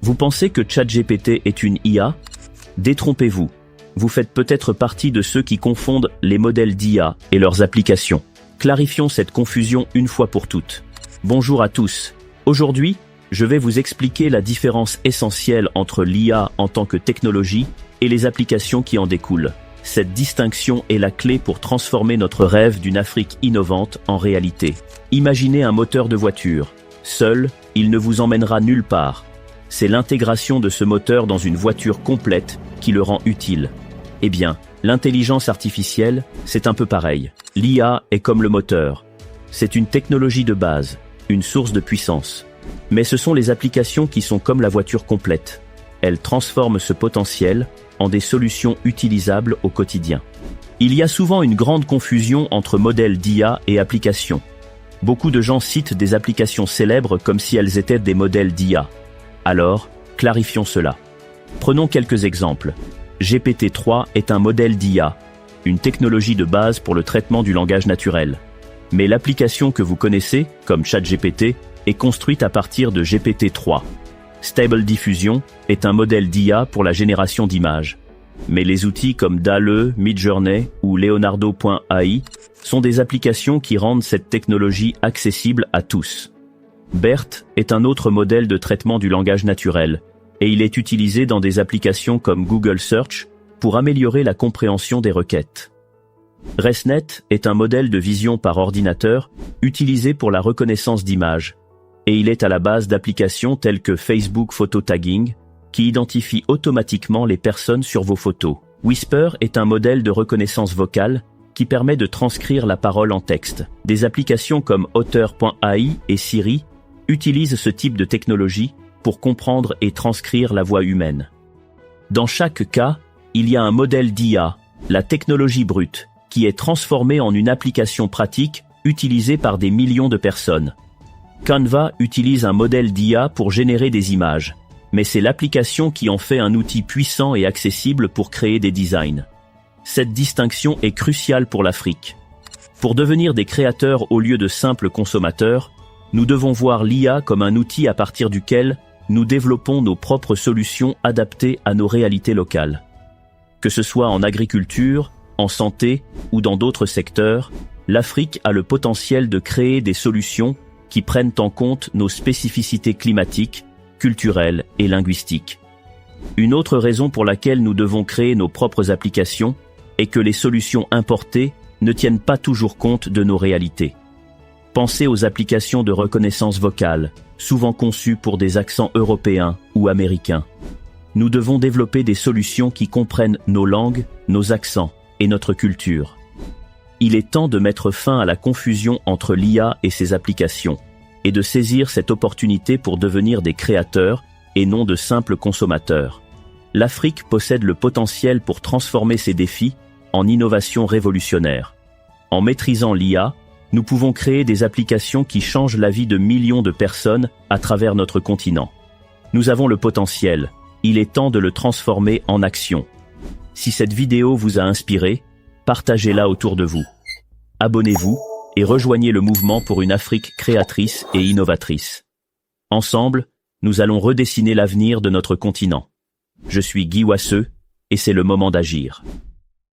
Vous pensez que ChatGPT est une IA? Détrompez-vous. Vous faites peut-être partie de ceux qui confondent les modèles d'IA et leurs applications. Clarifions cette confusion une fois pour toutes. Bonjour à tous. Aujourd'hui, je vais vous expliquer la différence essentielle entre l'IA en tant que technologie et les applications qui en découlent. Cette distinction est la clé pour transformer notre rêve d'une Afrique innovante en réalité. Imaginez un moteur de voiture. Seul, il ne vous emmènera nulle part. C'est l'intégration de ce moteur dans une voiture complète qui le rend utile. Eh bien, l'intelligence artificielle, c'est un peu pareil. L'IA est comme le moteur. C'est une technologie de base, une source de puissance. Mais ce sont les applications qui sont comme la voiture complète. Elles transforment ce potentiel en des solutions utilisables au quotidien. Il y a souvent une grande confusion entre modèles d'IA et applications. Beaucoup de gens citent des applications célèbres comme si elles étaient des modèles d'IA. Alors, clarifions cela. Prenons quelques exemples. GPT-3 est un modèle d'IA, une technologie de base pour le traitement du langage naturel. Mais l'application que vous connaissez, comme ChatGPT, est construite à partir de GPT-3. Stable Diffusion est un modèle d'IA pour la génération d'images. Mais les outils comme DALL-E, Midjourney ou Leonardo.ai sont des applications qui rendent cette technologie accessible à tous. BERT est un autre modèle de traitement du langage naturel, et il est utilisé dans des applications comme Google Search pour améliorer la compréhension des requêtes. ResNet est un modèle de vision par ordinateur utilisé pour la reconnaissance d'images, et il est à la base d'applications telles que Facebook Photo Tagging, qui identifie automatiquement les personnes sur vos photos. Whisper est un modèle de reconnaissance vocale qui permet de transcrire la parole en texte. Des applications comme Otter.ai et Siri utilisent ce type de technologie pour comprendre et transcrire la voix humaine. Dans chaque cas, il y a un modèle d'IA, la technologie brute, qui est transformée en une application pratique utilisée par des millions de personnes. Canva utilise un modèle d'IA pour générer des images, mais c'est l'application qui en fait un outil puissant et accessible pour créer des designs. Cette distinction est cruciale pour l'Afrique. Pour devenir des créateurs au lieu de simples consommateurs, nous devons voir l'IA comme un outil à partir duquel nous développons nos propres solutions adaptées à nos réalités locales. Que ce soit en agriculture, en santé ou dans d'autres secteurs, l'Afrique a le potentiel de créer des solutions qui prennent en compte nos spécificités climatiques, culturelles et linguistiques. Une autre raison pour laquelle nous devons créer nos propres applications est que les solutions importées ne tiennent pas toujours compte de nos réalités. Pensez aux applications de reconnaissance vocale, souvent conçues pour des accents européens ou américains. Nous devons développer des solutions qui comprennent nos langues, nos accents et notre culture. Il est temps de mettre fin à la confusion entre l'IA et ses applications, et de saisir cette opportunité pour devenir des créateurs et non de simples consommateurs. L'Afrique possède le potentiel pour transformer ces défis en innovations révolutionnaires. En maîtrisant l'IA, nous pouvons créer des applications qui changent la vie de millions de personnes à travers notre continent. Nous avons le potentiel, il est temps de le transformer en action. Si cette vidéo vous a inspiré, partagez-la autour de vous. Abonnez-vous et rejoignez le mouvement pour une Afrique créatrice et innovatrice. Ensemble, nous allons redessiner l'avenir de notre continent. Je suis Guy Wasseux et c'est le moment d'agir.